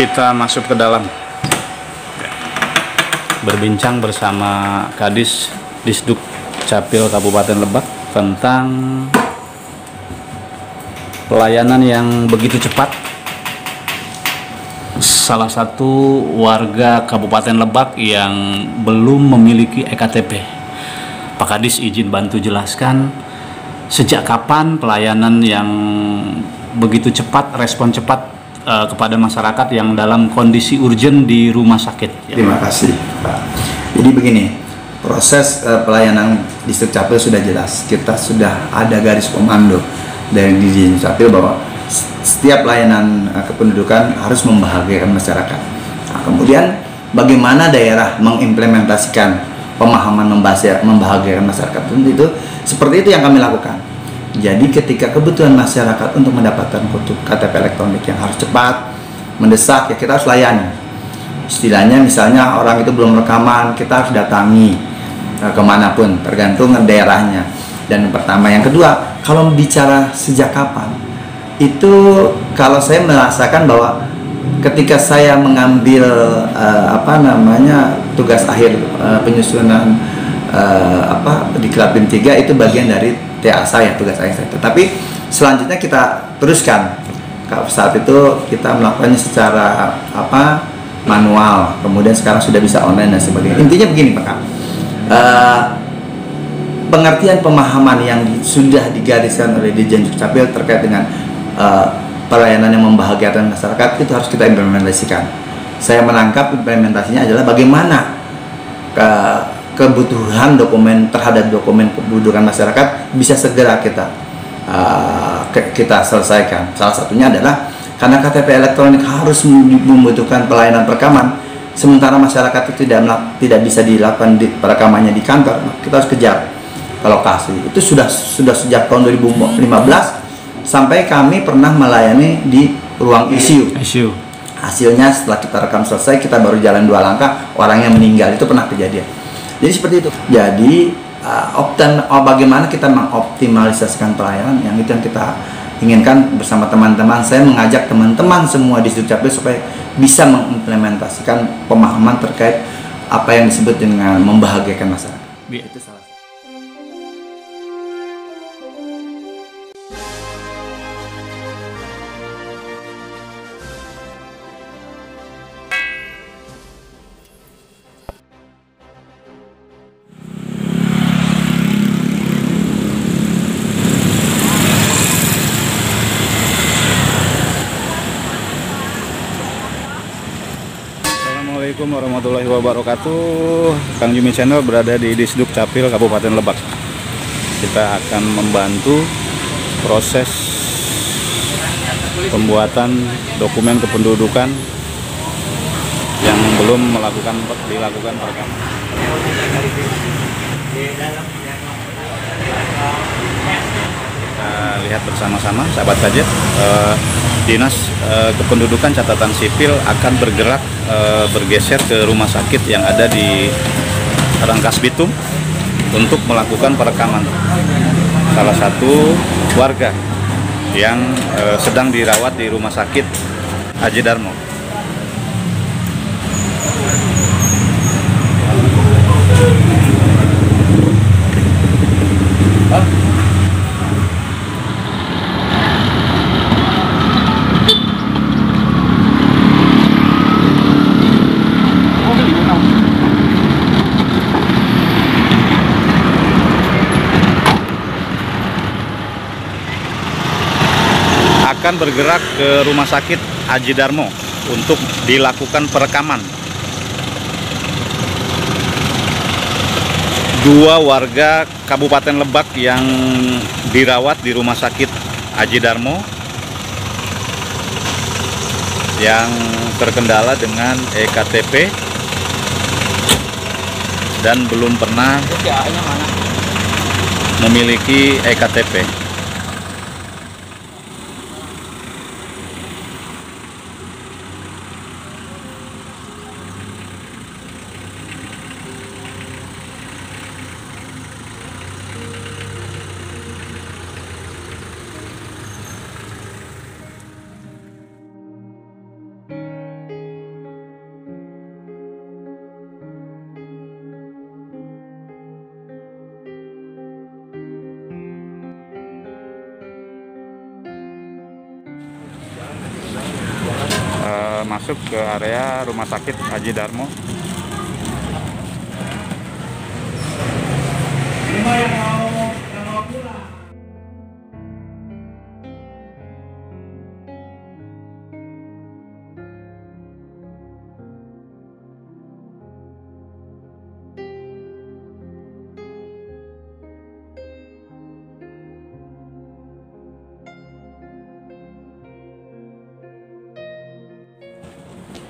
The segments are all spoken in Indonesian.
kita masuk ke dalam, berbincang bersama Kadis Disduk Capil Kabupaten Lebak tentang pelayanan yang begitu cepat. Salah satu warga Kabupaten Lebak yang belum memiliki EKTP. Pak Kadis izin bantu jelaskan sejak kapan pelayanan yang begitu cepat, respon cepat kepada masyarakat yang dalam kondisi urgent di rumah sakit. Terima kasih Pak. Jadi begini, proses pelayanan Distrik Capil sudah jelas. Kita sudah ada garis komando dari Distrik Capil bahwa setiap layanan kependudukan harus membahagiakan masyarakat. Nah, kemudian bagaimana daerah mengimplementasikan pemahaman membahagiakan masyarakat itu seperti itu yang kami lakukan. Jadi ketika kebutuhan masyarakat untuk mendapatkan KTP elektronik yang harus cepat, mendesak, ya kita harus layani. Istilahnya misalnya orang itu belum rekaman, kita harus datangi kemanapun, tergantung daerahnya. Dan pertama, yang kedua, kalau bicara sejak kapan, itu kalau saya merasakan bahwa ketika saya mengambil tugas akhir penyusunan di Klabin 3 itu bagian dari TA saya, tugas akhir saya. Tetapi selanjutnya kita teruskan. Saat itu kita melakukannya secara manual, kemudian sekarang sudah bisa online dan sebagainya. Intinya begini Pak, pengertian pemahaman yang sudah digariskan oleh Dirjen Capil terkait dengan pelayanan yang membahagiakan masyarakat itu harus kita implementasikan. Saya menangkap implementasinya adalah bagaimana kebutuhan dokumen terhadap dokumen kependudukan masyarakat bisa segera kita selesaikan. Salah satunya adalah karena KTP elektronik harus membutuhkan pelayanan perekaman, sementara masyarakat itu tidak bisa dilakukan perekamannya di kantor, kita harus kejar ke lokasi. Itu sudah sejak tahun 2015 sampai kami pernah melayani di ruang ICU. Hasilnya setelah kita rekam selesai, kita baru jalan 2 langkah, orangnya meninggal. Itu pernah kejadian. Jadi seperti itu. Jadi bagaimana kita mengoptimalisasikan pelayanan, yang itu yang kita inginkan bersama teman-teman. Saya mengajak teman-teman semua di Distrik Capil supaya bisa mengimplementasikan pemahaman terkait apa yang disebut dengan membahagiakan masyarakat. Itu salah satu. Assalamualaikum warahmatullahi wabarakatuh. Kang Jumi Channel berada di Disduk Capil Kabupaten Lebak. Kita akan membantu proses pembuatan dokumen kependudukan yang belum dilakukan perekaman. Kita lihat bersama-sama, sahabat saja. Dinas Kependudukan Catatan Sipil akan bergeser ke rumah sakit yang ada di Rangkas Bitung untuk melakukan perekaman salah satu warga yang sedang dirawat di rumah sakit Aji Darmo. Akan bergerak ke rumah sakit Aji Darmo untuk dilakukan perekaman. 2 warga Kabupaten Lebak yang dirawat di rumah sakit Aji Darmo yang terkendala dengan EKTP dan belum pernah memiliki EKTP. masuk ke area Rumah Sakit Haji Darmo.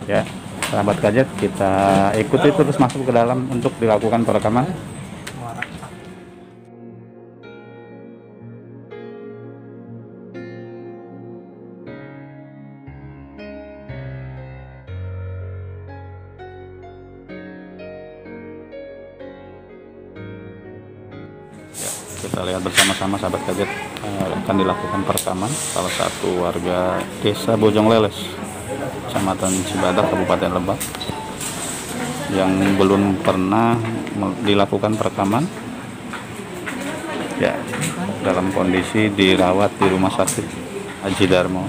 Ya, sahabat Gadget, kita ikuti terus masuk ke dalam untuk dilakukan perekaman. Ya, kita lihat bersama-sama sahabat Gadget, akan dilakukan perekaman salah satu warga Desa Bojong Leles, Kecamatan Cibadak, Kabupaten Lebak, yang belum pernah dilakukan perekaman. Ya, dalam kondisi dirawat di Rumah Sakit Haji Darmo.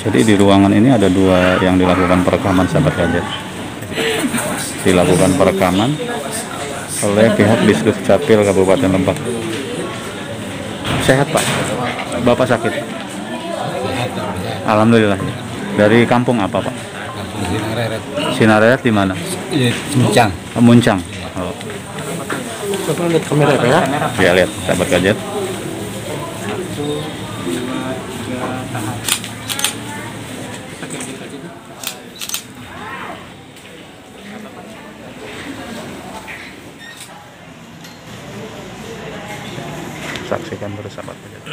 Jadi di ruangan ini ada dua yang dilakukan perekaman sahabat Gadget. Dilakukan perekaman oleh pihak Disduk Capil Kabupaten Lebak. Sehat Pak? Bapak sakit? Alhamdulillah. Dari kampung apa Pak? Sinareret di mana? Muncang. Muncang. Oh. Coba lihat kamera ya. Ya, lihat sahabat Gadget. Saksikan terus sahabat Gadget.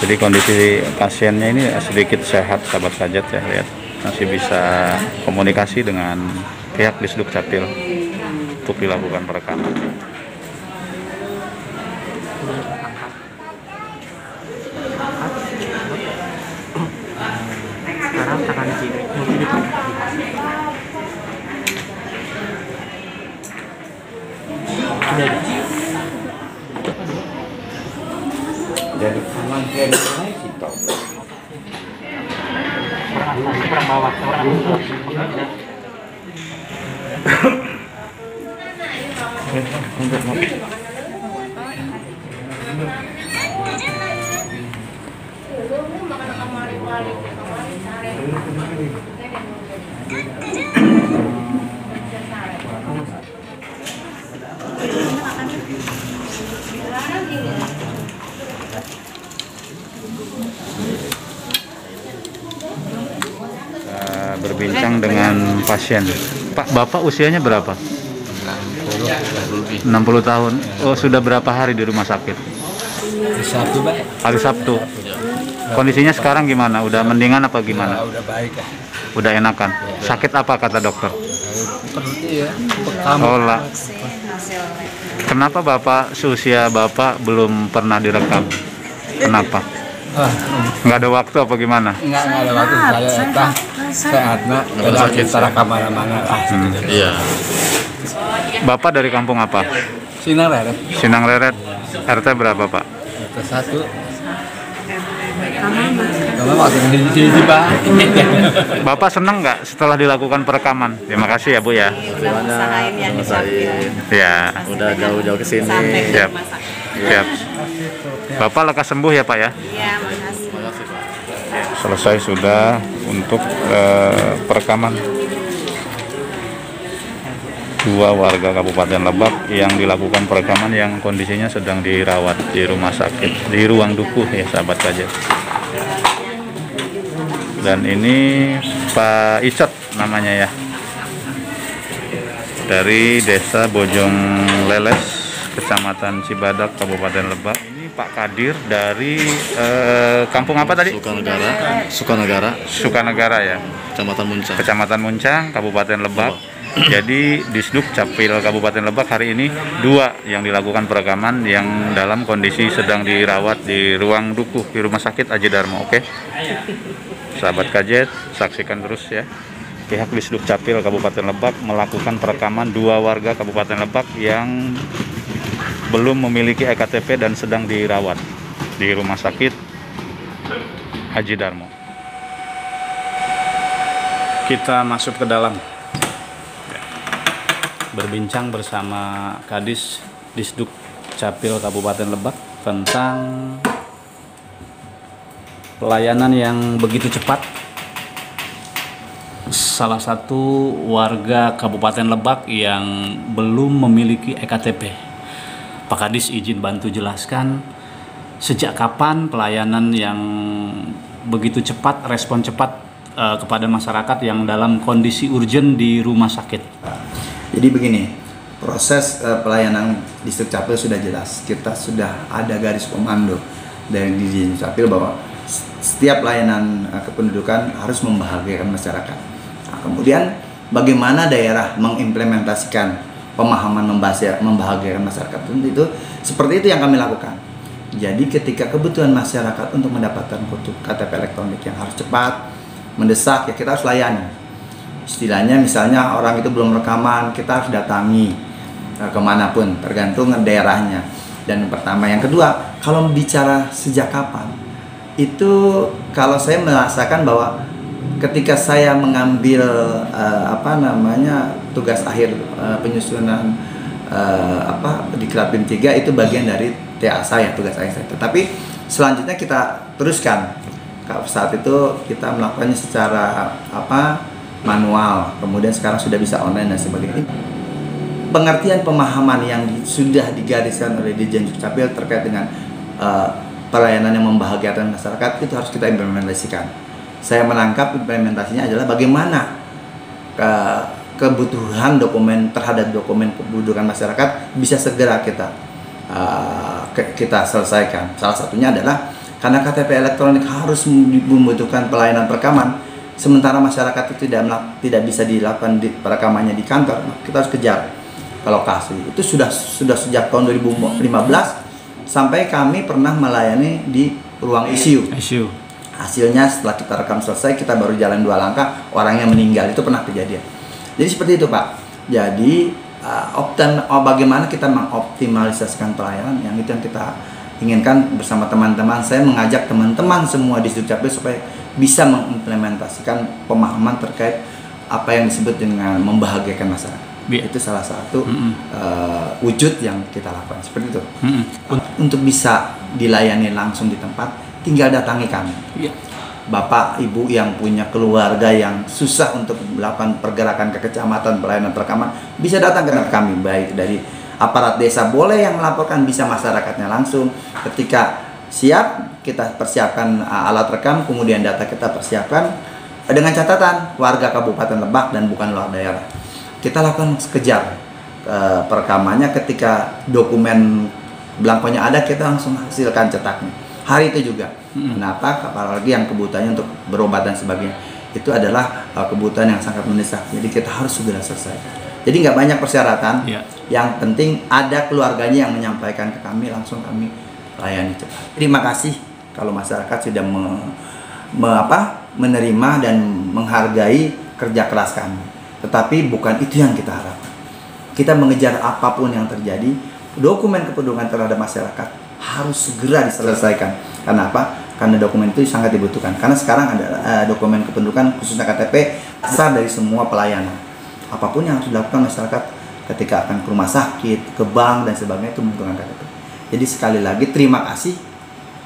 Jadi kondisi pasiennya ini sedikit sehat sahabat Gadget, ya, lihat masih bisa komunikasi dengan pihak Disduk Capil untuk dilakukan perekaman. Sekarang tangan kiri. Jadi tangan kiri kita. Kurang bawah. Berbincang dengan pasien. Pak, Bapak usianya berapa? 60 tahun. Oh, sudah berapa hari di rumah sakit? Sabtu, Pak. Hari Sabtu. Kondisinya sekarang gimana? Udah mendingan apa gimana? Udah baik ya. Udah enakan. Sakit apa kata dokter? Seperti ya. Oh lah. Kenapa Bapak seusia Bapak belum pernah direkam? Kenapa? Nggak ada waktu apa gimana? Enggak ada waktu saya sehat nak. Ada cara kemana-mana lah. Iya. Bapak dari kampung apa? Sinar ya. Sinang Leret. RT berapa Pak? RT 1. Kamu waktu di Pak. Bapak senang nggak setelah dilakukan perekaman? Terima kasih ya Bu ya. Ya. Udah jauh-jauh ke sini. Siap. Siap. Bapak lekas sembuh ya Pak ya. Iya, makasih. Selesai sudah untuk perekaman. 2 warga Kabupaten Lebak yang dilakukan perekaman yang kondisinya sedang dirawat di rumah sakit di ruang dukuh ya sahabat KJ. Dan ini Pak Icot namanya ya, dari Desa Bojong Leles, Kecamatan Cibadak, Kabupaten Lebak. Ini Pak Kadir dari kampung apa tadi? Sukanegara ya. Kecamatan Muncang, Kabupaten Lebak. Jadi Disduk Capil Kabupaten Lebak hari ini 2 yang dilakukan perekaman yang dalam kondisi sedang dirawat di ruang dukuh di Rumah Sakit Aji Darmo. Oke, sahabat KJ, saksikan terus ya. Pihak Disduk Capil Kabupaten Lebak melakukan perekaman 2 warga Kabupaten Lebak yang belum memiliki EKTP dan sedang dirawat di Rumah Sakit Aji Darmo. Kita masuk ke dalam, berbincang bersama Kadis Disduk Capil Kabupaten Lebak tentang pelayanan yang begitu cepat salah satu warga Kabupaten Lebak yang belum memiliki EKTP. Pak Kadis izin bantu jelaskan sejak kapan pelayanan yang begitu cepat, respon cepat kepada masyarakat yang dalam kondisi urgent di rumah sakit. Jadi begini, proses pelayanan Disduk Capil sudah jelas. Kita sudah ada garis komando dari Disduk Capil bahwa setiap layanan kependudukan harus membahagiakan masyarakat. Nah, kemudian bagaimana daerah mengimplementasikan pemahaman membahagiakan masyarakat itu seperti itu yang kami lakukan. Jadi ketika kebutuhan masyarakat untuk mendapatkan KTP elektronik yang harus cepat, mendesak, ya kita harus layani. Istilahnya misalnya orang itu belum rekaman, kita harus datangi kemanapun, tergantung daerahnya. Dan pertama, yang kedua, kalau bicara sejak kapan, itu kalau saya merasakan bahwa ketika saya mengambil tugas akhir penyusunan di Krapim 3 itu bagian dari TA saya, tugas akhir saya. Tetapi selanjutnya kita teruskan. Saat itu kita melakukannya secara manual, kemudian sekarang sudah bisa online dan sebagainya. Pengertian pemahaman yang sudah digariskan oleh Dirjen Dukcapil terkait dengan pelayanan yang membahagiakan masyarakat itu harus kita implementasikan. Saya menangkap implementasinya adalah bagaimana kebutuhan dokumen terhadap dokumen kependudukan masyarakat bisa segera kita selesaikan. Salah satunya adalah karena KTP elektronik harus membutuhkan pelayanan perekaman, sementara masyarakat itu tidak bisa dilakukan perekamannya di kantor, kita harus kejar ke lokasi. Itu sudah sejak tahun 2015 sampai kami pernah melayani di ruang ICU. Hasilnya setelah kita rekam selesai, kita baru jalan 2 langkah, orangnya meninggal. Itu pernah kejadian. Jadi seperti itu, Pak. Jadi bagaimana kita mengoptimalisasikan pelayanan, yang itu yang kita inginkan bersama teman-teman. Saya mengajak teman-teman semua di Disduk Capil supaya bisa mengimplementasikan pemahaman terkait apa yang disebut dengan membahagiakan masyarakat. Itu salah satu wujud yang kita lakukan seperti itu. Untuk bisa dilayani langsung di tempat, tinggal datangi kami. Bapak, Ibu yang punya keluarga yang susah untuk melakukan pergerakan ke kecamatan pelayanan perekaman, bisa datang ke kami, baik dari aparat desa boleh yang melaporkan, bisa masyarakatnya langsung. Ketika siap, kita persiapkan alat rekam, kemudian data kita persiapkan dengan catatan warga Kabupaten Lebak dan bukan luar daerah. Kita lakukan kejar perekamannya. Ketika dokumen belangkonya ada, kita langsung hasilkan cetaknya hari itu juga. Kenapa? Apalagi yang kebutuhannya untuk berobat dan sebagainya, itu adalah kebutuhan yang sangat mendesak. Jadi kita harus segera selesaikan. Jadi nggak banyak persyaratan, yang penting ada keluarganya yang menyampaikan ke kami, langsung kami layani cepat. Terima kasih kalau masyarakat sudah menerima dan menghargai kerja keras kami. Tetapi bukan itu yang kita harapkan. Kita mengejar apapun yang terjadi, dokumen kependudukan terhadap masyarakat harus segera diselesaikan. Karena apa? Karena dokumen itu sangat dibutuhkan. Karena sekarang ada dokumen kependudukan khususnya KTP dasar dari semua pelayanan. Apapun yang harus dilakukan masyarakat ketika akan ke rumah sakit, ke bank dan sebagainya, itu membutuhkan KTP. Jadi sekali lagi terima kasih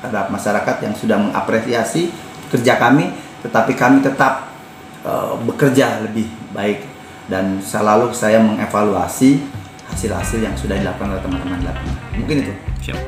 terhadap masyarakat yang sudah mengapresiasi kerja kami, tetapi kami tetap bekerja lebih baik dan selalu saya mengevaluasi hasil-hasil yang sudah dilakukan oleh teman-teman di lapangan. Mungkin itu. Siap.